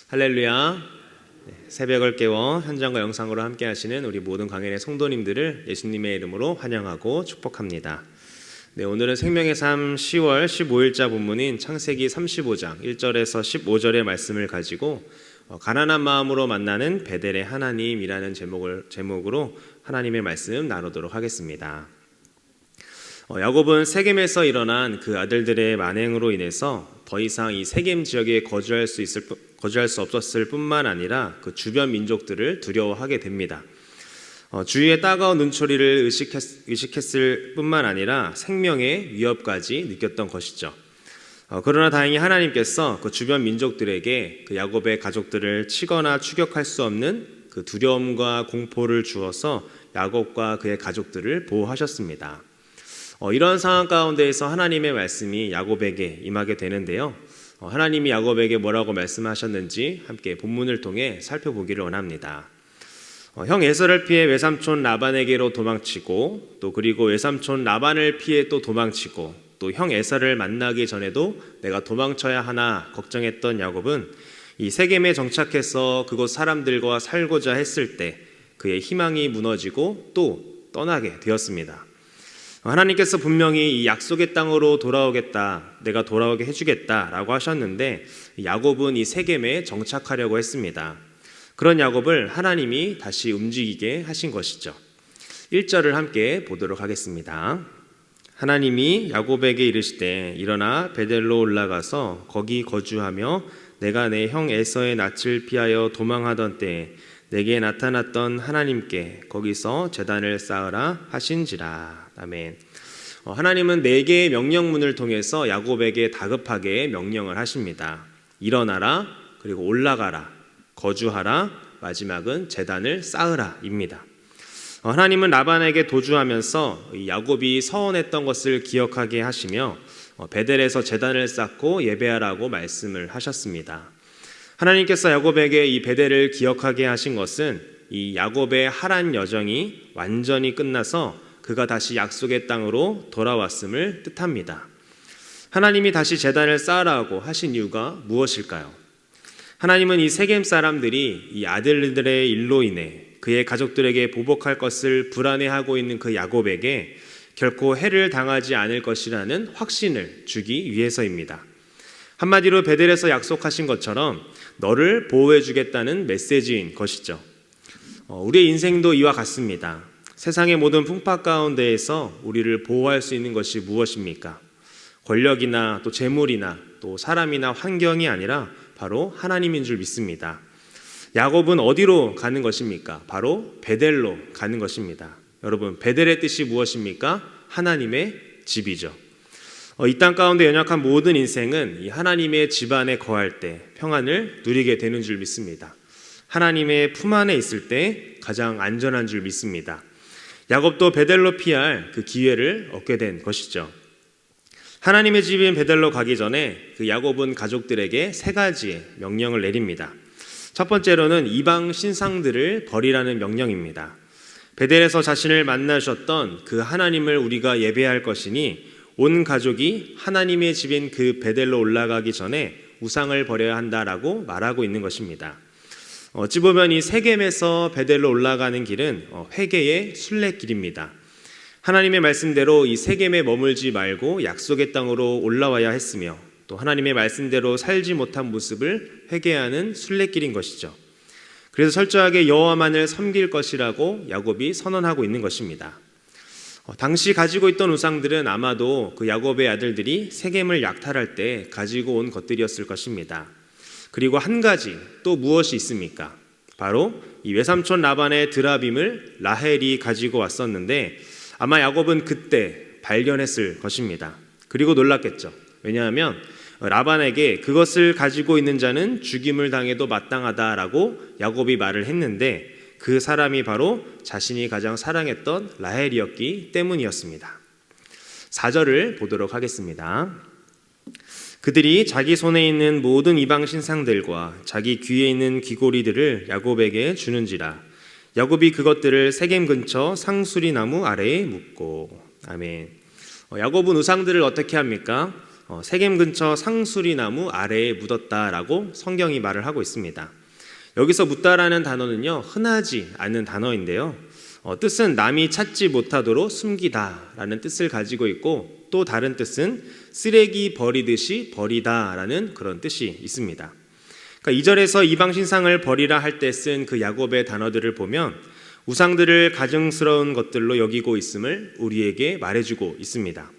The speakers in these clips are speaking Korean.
할렐루야. 새벽을 깨워 현장과 영상으로 함께 하시는 우리 모든 강연의 성도님들을 예수님의 이름으로 환영하고 축복합니다. 오늘은 생명의 삶 10월 15일자 본문인 창세기 35장 1절에서 15절의 말씀을 가지고 가난한 마음으로 만나는 베델의 하나님이라는 제목으로 하나님의 말씀 나누도록 하겠습니다. 야곱은 세겜에서 일어난 그 아들들의 만행으로 인해서 더 이상 이 세겜 지역에 거주할 수 없었을 뿐만 아니라 그 주변 민족들을 두려워하게 됩니다. 주위의 따가운 눈초리를 의식했을 뿐만 아니라 생명의 위협까지 느꼈던 것이죠. 그러나 다행히 하나님께서 그 주변 민족들에게 그 야곱의 가족들을 치거나 추격할 수 없는 그 두려움과 공포를 주어서 야곱과 그의 가족들을 보호하셨습니다. 이런 상황 가운데에서 하나님의 말씀이 야곱에게 임하게 되는데요. 하나님이 야곱에게 뭐라고 말씀하셨는지 함께 본문을 통해 살펴보기를 원합니다. 형 에서를 피해 외삼촌 라반에게로 도망치고 또 그리고 외삼촌 라반을 피해 또 도망치고 또 형 에서를 만나기 전에도 내가 도망쳐야 하나 걱정했던 야곱은 이 세겜에 정착해서 그곳 사람들과 살고자 했을 때 그의 희망이 무너지고 또 떠나게 되었습니다. 하나님께서 분명히 이 약속의 땅으로 돌아오겠다, 내가 돌아오게 해주겠다라고 하셨는데 야곱은 이 세겜에 정착하려고 했습니다. 그런 야곱을 하나님이 다시 움직이게 하신 것이죠. 1절을 함께 보도록 하겠습니다. 하나님이 야곱에게 이르시되 일어나 베델로 올라가서 거기 거주하며 내가 내 형 에서의 낯을 피하여 도망하던 때에 내게 나타났던 하나님께 거기서 제단을 쌓으라 하신지라. 아멘. 하나님은 4개의 명령문을 통해서 야곱에게 다급하게 명령을 하십니다. 일어나라, 그리고 올라가라, 거주하라, 마지막은 제단을 쌓으라 입니다. 하나님은 라반에게 도주하면서 야곱이 서원했던 것을 기억하게 하시며 베델에서 제단을 쌓고 예배하라고 말씀을 하셨습니다. 하나님께서 야곱에게 이 베델을 기억하게 하신 것은 이 야곱의 하란 여정이 완전히 끝나서 그가 다시 약속의 땅으로 돌아왔음을 뜻합니다. 하나님이 다시 제단을 쌓으라고 하신 이유가 무엇일까요? 하나님은 이 세겜 사람들이 이 아들들의 일로 인해 그의 가족들에게 보복할 것을 불안해하고 있는 그 야곱에게 결코 해를 당하지 않을 것이라는 확신을 주기 위해서입니다. 한마디로 베델에서 약속하신 것처럼 너를 보호해 주겠다는 메시지인 것이죠. 우리의 인생도 이와 같습니다. 세상의 모든 풍파 가운데에서 우리를 보호할 수 있는 것이 무엇입니까? 권력이나 또 재물이나 또 사람이나 환경이 아니라 바로 하나님인 줄 믿습니다. 야곱은 어디로 가는 것입니까? 바로 베델로 가는 것입니다. 여러분, 베델의 뜻이 무엇입니까? 하나님의 집이죠. 이 땅 가운데 연약한 모든 인생은 이 하나님의 집 안에 거할 때 평안을 누리게 되는 줄 믿습니다. 하나님의 품 안에 있을 때 가장 안전한 줄 믿습니다. 야곱도 베델로 피할 그 기회를 얻게 된 것이죠. 하나님의 집인 베델로 가기 전에 그 야곱은 가족들에게 3가지의 명령을 내립니다. 첫 번째로는 이방 신상들을 버리라는 명령입니다. 베델에서 자신을 만나셨던 그 하나님을 우리가 예배할 것이니 온 가족이 하나님의 집인 그 베델로 올라가기 전에 우상을 버려야 한다라고 말하고 있는 것입니다. 어찌 보면 이 세겜에서 베델로 올라가는 길은 회개의 순례길입니다. 하나님의 말씀대로 이 세겜에 머물지 말고 약속의 땅으로 올라와야 했으며 또 하나님의 말씀대로 살지 못한 모습을 회개하는 순례길인 것이죠. 그래서 철저하게 여호와만을 섬길 것이라고 야곱이 선언하고 있는 것입니다. 당시 가지고 있던 우상들은 아마도 그 야곱의 아들들이 세겜을 약탈할 때 가지고 온 것들이었을 것입니다. 그리고 한 가지 또 무엇이 있습니까? 바로 이 외삼촌 라반의 드라빔을 라헬이 가지고 왔었는데 아마 야곱은 그때 발견했을 것입니다. 그리고 놀랐겠죠. 왜냐하면 라반에게 그것을 가지고 있는 자는 죽임을 당해도 마땅하다라고 야곱이 말을 했는데 그 사람이 바로 자신이 가장 사랑했던 라헬이었기 때문이었습니다. 4절을 보도록 하겠습니다. 그들이 자기 손에 있는 모든 이방 신상들과 자기 귀에 있는 귀고리들을 야곱에게 주는지라 야곱이 그것들을 세겜 근처 상수리 나무 아래에 묻고. 아멘. 야곱은 우상들을 어떻게 합니까? 세겜 근처 상수리 나무 아래에 묻었다라고 성경이 말을 하고 있습니다. 여기서 묻다라는 단어는요, 흔하지 않은 단어인데요. 뜻은 남이 찾지 못하도록 숨기다라는 뜻을 가지고 있고, 또 다른 뜻은 쓰레기 버리듯이 버리다라는 그런 뜻이 있습니다. 그러니까 2절에서 이방 신상을 버리라 할 때 쓴 그 야곱의 단어들을 보면 우상들을 가증스러운 것들로 여기고 있음을 우리에게 말해주고 있습니다.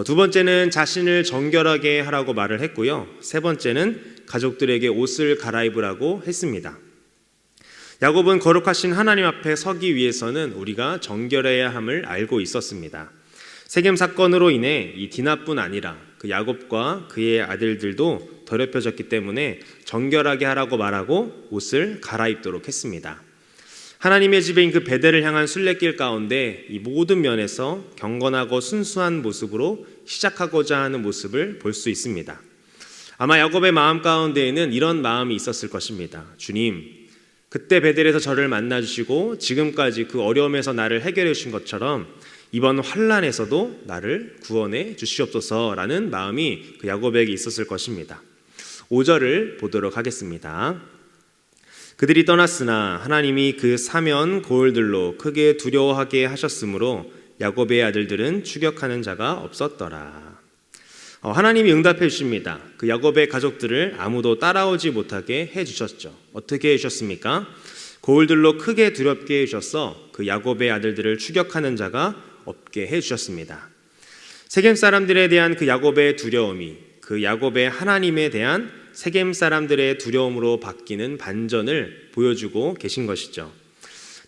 두 번째는 자신을 정결하게 하라고 말을 했고요. 세 번째는 가족들에게 옷을 갈아입으라고 했습니다. 야곱은 거룩하신 하나님 앞에 서기 위해서는 우리가 정결해야 함을 알고 있었습니다. 세겜 사건으로 인해 이 디나뿐 아니라 그 야곱과 그의 아들들도 더럽혀졌기 때문에 정결하게 하라고 말하고 옷을 갈아입도록 했습니다. 하나님의 집인 그 베델을 향한 순례길 가운데 이 모든 면에서 경건하고 순수한 모습으로 시작하고자 하는 모습을 볼 수 있습니다. 아마 야곱의 마음 가운데에는 이런 마음이 있었을 것입니다. 주님, 그때 베델에서 저를 만나주시고 지금까지 그 어려움에서 나를 해결해 주신 것처럼 이번 환난에서도 나를 구원해 주시옵소서라는 마음이 그 야곱에게 있었을 것입니다. 5절을 보도록 하겠습니다. 그들이 떠났으나 하나님이 그 사면 고을들로 크게 두려워하게 하셨으므로 야곱의 아들들은 추격하는 자가 없었더라. 하나님이 응답해 주십니다. 그 야곱의 가족들을 아무도 따라오지 못하게 해주셨죠. 어떻게 해주셨습니까? 고을들로 크게 두렵게 해주셔서 그 야곱의 아들들을 추격하는 자가 없게 해주셨습니다. 세겜 사람들에 대한 그 야곱의 두려움이 그 야곱의 하나님에 대한 세겜 사람들의 두려움으로 바뀌는 반전을 보여주고 계신 것이죠.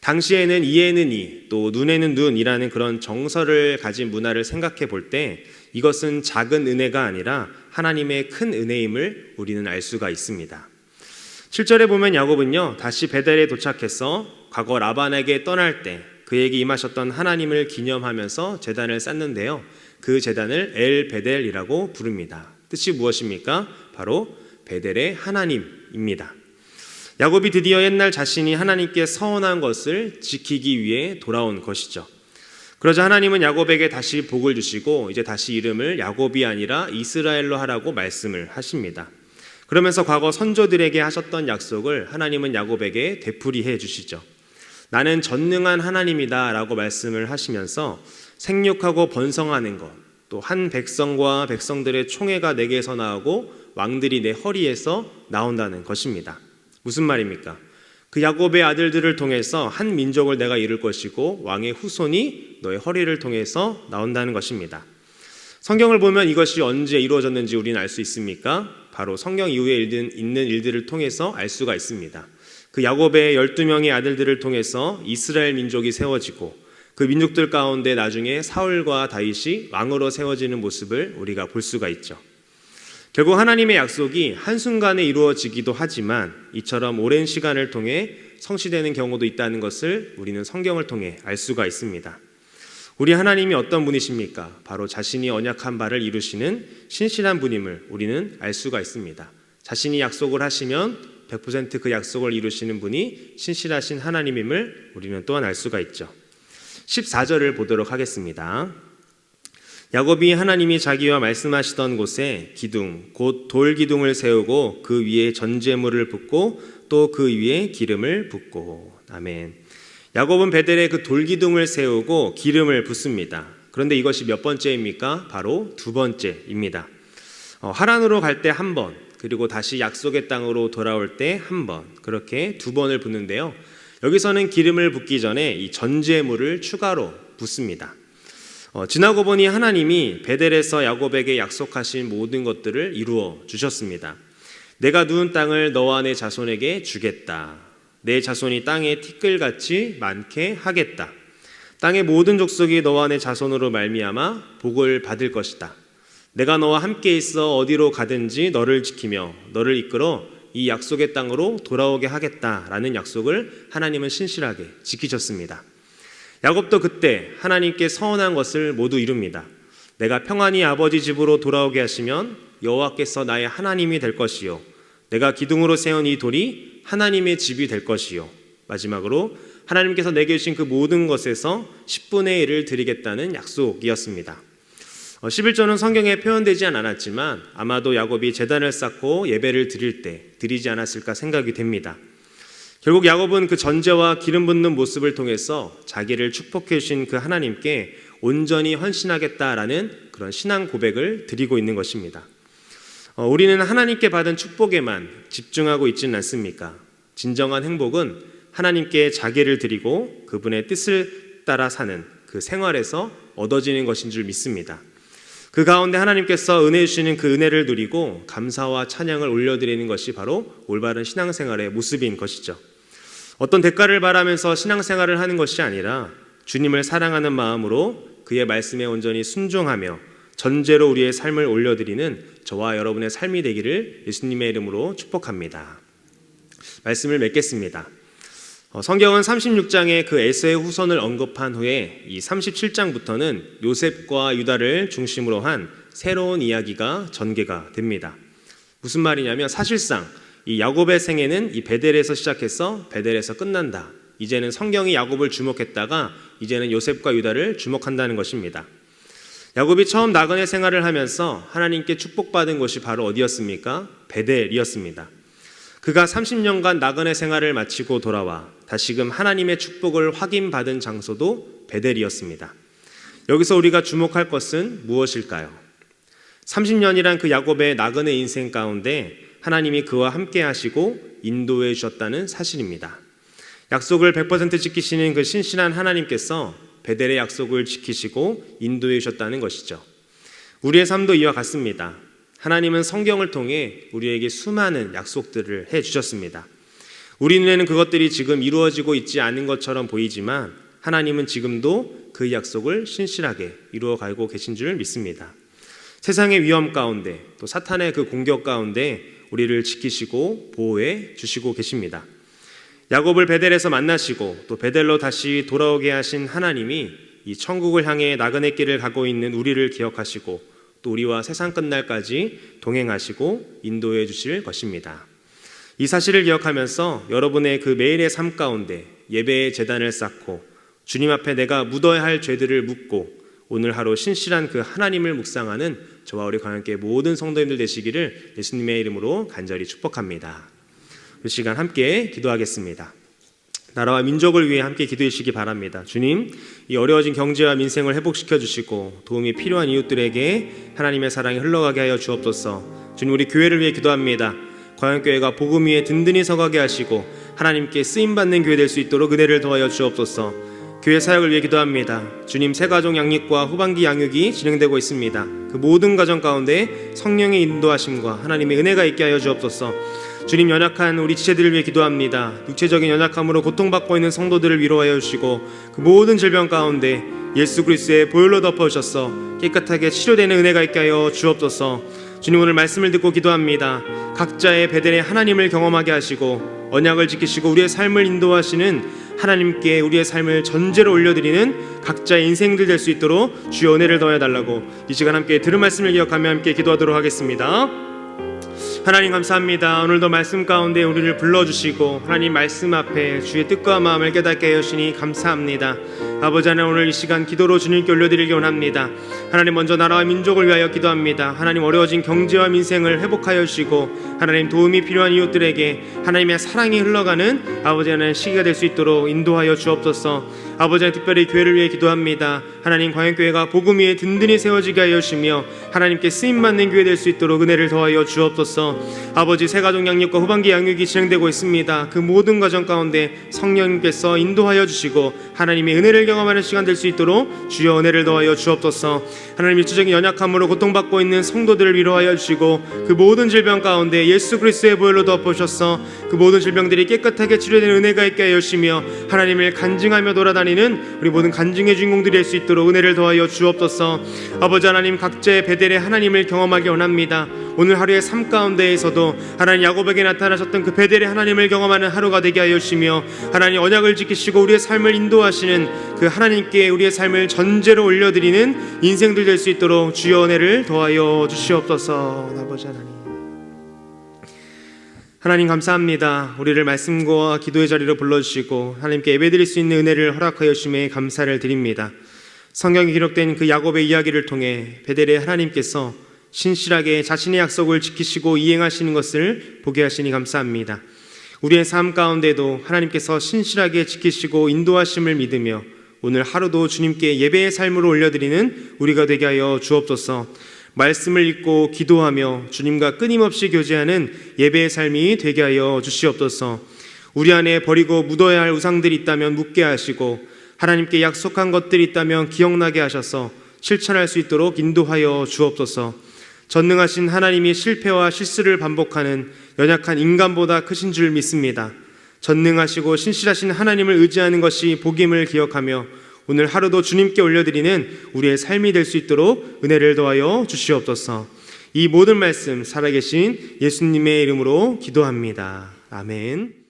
당시에는 이에는 이, 또 눈에는 눈이라는 그런 정서를 가진 문화를 생각해 볼 때 이것은 작은 은혜가 아니라 하나님의 큰 은혜임을 우리는 알 수가 있습니다. 7절에 보면 야곱은요, 다시 베델에 도착해서 과거 라반에게 떠날 때 그에게 임하셨던 하나님을 기념하면서 제단을 쌓는데요, 그 제단을 엘 베델이라고 부릅니다. 뜻이 무엇입니까? 바로 베델의 하나님입니다. 야곱이 드디어 옛날 자신이 하나님께 서원한 것을 지키기 위해 돌아온 것이죠. 그러자 하나님은 야곱에게 다시 복을 주시고 이제 다시 이름을 야곱이 아니라 이스라엘로 하라고 말씀을 하십니다. 그러면서 과거 선조들에게 하셨던 약속을 하나님은 야곱에게 되풀이해 주시죠. 나는 전능한 하나님이다 라고 말씀을 하시면서 생육하고 번성하는 것, 또 한 백성과 백성들의 총회가 내게서 나오고 왕들이 내 허리에서 나온다는 것입니다. 무슨 말입니까? 그 야곱의 아들들을 통해서 한 민족을 내가 이룰 것이고 왕의 후손이 너의 허리를 통해서 나온다는 것입니다. 성경을 보면 이것이 언제 이루어졌는지 우리는 알 수 있습니까? 바로 성경 이후에 있는 일들을 통해서 알 수가 있습니다. 그 야곱의 12명의 아들들을 통해서 이스라엘 민족이 세워지고 그 민족들 가운데 나중에 사울과 다윗이 왕으로 세워지는 모습을 우리가 볼 수가 있죠. 결국 하나님의 약속이 한순간에 이루어지기도 하지만 이처럼 오랜 시간을 통해 성취되는 경우도 있다는 것을 우리는 성경을 통해 알 수가 있습니다. 우리 하나님이 어떤 분이십니까? 바로 자신이 언약한 바를 이루시는 신실한 분임을 우리는 알 수가 있습니다. 자신이 약속을 하시면 100% 그 약속을 이루시는 분이 신실하신 하나님임을 우리는 또한 알 수가 있죠. 14절을 보도록 하겠습니다. 야곱이 하나님이 자기와 말씀하시던 곳에 기둥, 곧 돌기둥을 세우고 그 위에 전제물을 붓고 또 그 위에 기름을 붓고. 아멘. 야곱은 베델에 그 돌기둥을 세우고 기름을 붓습니다. 그런데 이것이 몇 번째입니까? 바로 두 번째입니다. 하란으로 갈 때 한 번, 그리고 다시 약속의 땅으로 돌아올 때 한 번, 그렇게 두 번을 붓는데요. 여기서는 기름을 붓기 전에 이 전제물을 추가로 붓습니다. 지나고 보니 하나님이 베델에서 야곱에게 약속하신 모든 것들을 이루어 주셨습니다. 내가 누운 땅을 너와 내 자손에게 주겠다. 내 자손이 땅에 티끌같이 많게 하겠다. 땅의 모든 족속이 너와 내 자손으로 말미암아 복을 받을 것이다. 내가 너와 함께 있어 어디로 가든지 너를 지키며 너를 이끌어 이 약속의 땅으로 돌아오게 하겠다라는 약속을 하나님은 신실하게 지키셨습니다. 야곱도 그때 하나님께 서원한 것을 모두 이룹니다. 내가 평안히 아버지 집으로 돌아오게 하시면 여호와께서 나의 하나님이 될 것이요 내가 기둥으로 세운 이 돌이 하나님의 집이 될 것이요 마지막으로 하나님께서 내게 주신 그 모든 것에서 10분의 1을 드리겠다는 약속이었습니다. 11조는 성경에 표현되지 않았지만 아마도 야곱이 제단을 쌓고 예배를 드릴 때 드리지 않았을까 생각이 됩니다. 결국 야곱은 그 전제와 기름 붓는 모습을 통해서 자기를 축복해 주신 그 하나님께 온전히 헌신하겠다라는 그런 신앙 고백을 드리고 있는 것입니다. 우리는 하나님께 받은 축복에만 집중하고 있지는 않습니까? 진정한 행복은 하나님께 자기를 드리고 그분의 뜻을 따라 사는 그 생활에서 얻어지는 것인 줄 믿습니다. 그 가운데 하나님께서 은혜 주시는 그 은혜를 누리고 감사와 찬양을 올려드리는 것이 바로 올바른 신앙생활의 모습인 것이죠. 어떤 대가를 바라면서 신앙생활을 하는 것이 아니라 주님을 사랑하는 마음으로 그의 말씀에 온전히 순종하며 전제로 우리의 삶을 올려드리는 저와 여러분의 삶이 되기를 예수님의 이름으로 축복합니다. 말씀을 맺겠습니다. 성경은 36장에 그 에서의 후손을 언급한 후에 이 37장부터는 요셉과 유다를 중심으로 한 새로운 이야기가 전개가 됩니다. 무슨 말이냐면 사실상 이 야곱의 생애는 이 베델에서 시작해서 베델에서 끝난다. 이제는 성경이 야곱을 주목했다가 이제는 요셉과 유다를 주목한다는 것입니다. 야곱이 처음 나그네 생활을 하면서 하나님께 축복받은 곳이 바로 어디였습니까? 베델이었습니다. 그가 30년간 나그네 생활을 마치고 돌아와 다시금 하나님의 축복을 확인받은 장소도 베델이었습니다. 여기서 우리가 주목할 것은 무엇일까요? 30년이란 그 야곱의 나그네 인생 가운데 하나님이 그와 함께 하시고 인도해 주셨다는 사실입니다. 약속을 100% 지키시는 그 신실한 하나님께서 베델의 약속을 지키시고 인도해 주셨다는 것이죠. 우리의 삶도 이와 같습니다. 하나님은 성경을 통해 우리에게 수많은 약속들을 해주셨습니다. 우리 눈에는 그것들이 지금 이루어지고 있지 않은 것처럼 보이지만 하나님은 지금도 그 약속을 신실하게 이루어가고 계신 줄 믿습니다. 세상의 위험 가운데 또 사탄의 그 공격 가운데 우리를 지키시고 보호해 주시고 계십니다. 야곱을 베델에서 만나시고 또 베델로 다시 돌아오게 하신 하나님이 이 천국을 향해 나그네 길을 가고 있는 우리를 기억하시고 또 우리와 세상 끝날까지 동행하시고 인도해 주실 것입니다. 이 사실을 기억하면서 여러분의 그 매일의 삶 가운데 예배의 제단을 쌓고 주님 앞에 내가 묻어야 할 죄들을 묻고 오늘 하루 신실한 그 하나님을 묵상하는 저와 우리 광양교회 모든 성도님들 되시기를 예수님의 이름으로 간절히 축복합니다. 이 시간 함께 기도하겠습니다. 나라와 민족을 위해 함께 기도해 주시기 바랍니다. 주님, 이 어려워진 경제와 민생을 회복시켜 주시고 도움이 필요한 이웃들에게 하나님의 사랑이 흘러가게 하여 주옵소서. 주님, 우리 교회를 위해 기도합니다. 광양교회가 복음 위에 든든히 서가게 하시고 하나님께 쓰임받는 교회 될 수 있도록 은혜를 더하여 주옵소서. 교회 사역을 위해 기도합니다. 주님, 새가족 양육과 후반기 양육이 진행되고 있습니다. 그 모든 가정 가운데 성령의 인도하심과 하나님의 은혜가 있게 하여 주옵소서. 주님, 연약한 우리 지체들을 위해 기도합니다. 육체적인 연약함으로 고통받고 있는 성도들을 위로하여 주시고 그 모든 질병 가운데 예수 그리스도의 보혈로 덮어주셔서 깨끗하게 치료되는 은혜가 있게 하여 주옵소서. 주님, 오늘 말씀을 듣고 기도합니다. 각자의 베델의 하나님을 경험하게 하시고 언약을 지키시고 우리의 삶을 인도하시는 하나님께 우리의 삶을 전제로 올려드리는 각자의 인생들 될 수 있도록 주여 은혜를 더해 달라고 이 시간 함께 들은 말씀을 기억하며 함께 기도하도록 하겠습니다. 하나님 감사합니다. 오늘도 말씀 가운데 우리를 불러주시고 하나님 말씀 앞에 주의 뜻과 마음을 깨닫게 하시니 감사합니다. 아버지 하나님, 오늘 이 시간 기도로 주님께 올려드리기 원합니다. 하나님, 먼저 나라와 민족을 위하여 기도합니다. 하나님, 어려워진 경제와 민생을 회복하여 주시고 하나님, 도움이 필요한 이웃들에게 하나님의 사랑이 흘러가는 아버지 하나님 시기가 될 수 있도록 인도하여 주옵소서. 아버지, 특별히 교회를 위해 기도합니다. 하나님, 광양교회가 복음 위에 든든히 세워지게 하여 주시며 하나님께 쓰임받는 교회 될 수 있도록 은혜를 더하여 주옵소서. 아버지, 새가족 양육과 후반기 양육이 진행되고 있습니다. 그 모든 과정 가운데 성령님께서 인도하여 주시고 하나님의 은혜를 경험하는 시간 될 수 있도록 주여 은혜를 더하여 주옵소서. 하나님, 일주적인 연약함으로 고통받고 있는 성도들을 위로하여 주시고 그 모든 질병 가운데 예수 그리스도의 보혈로 덮으셔서 그 모든 질병들이 깨끗하게 치료되는 은혜가 있게 하여 주시며 하나님을 간증하며 돌아다니는 우리 모든 간증의 주인공들이 될 수 있도록 은혜를 더하여 주옵소서. 아버지 하나님, 각자의 베델의 하나님을 경험하기 원합니다. 오늘 하루의 삶 가운데에서도 하나님 야곱에게 나타나셨던 그 베델의 하나님을 경험하는 하루가 되게 하여 주시며 하나님 언약을 지키시고 우리의 삶을 인도하시는 그 하나님께 우리의 삶을 전제로 올려드리는 인생들 될 수 있도록 주여 은혜를 더하여 주시옵소서. 아버지 하나님 감사합니다. 우리를 말씀과 기도의 자리로 불러주시고 하나님께 예배드릴 수 있는 은혜를 허락하여 주심에 감사를 드립니다. 성경에 기록된 그 야곱의 이야기를 통해 베델의 하나님께서 신실하게 자신의 약속을 지키시고 이행하시는 것을 보게 하시니 감사합니다. 우리의 삶 가운데도 하나님께서 신실하게 지키시고 인도하심을 믿으며 오늘 하루도 주님께 예배의 삶으로 올려드리는 우리가 되게 하여 주옵소서. 말씀을 읽고 기도하며 주님과 끊임없이 교제하는 예배의 삶이 되게 하여 주시옵소서. 우리 안에 버리고 묻어야 할 우상들이 있다면 묻게 하시고 하나님께 약속한 것들이 있다면 기억나게 하셔서 실천할 수 있도록 인도하여 주옵소서. 전능하신 하나님이 실패와 실수를 반복하는 연약한 인간보다 크신 줄 믿습니다. 전능하시고 신실하신 하나님을 의지하는 것이 복임을 기억하며 오늘 하루도 주님께 올려드리는 우리의 삶이 될 수 있도록 은혜를 더하여 주시옵소서. 이 모든 말씀 살아계신 예수님의 이름으로 기도합니다. 아멘.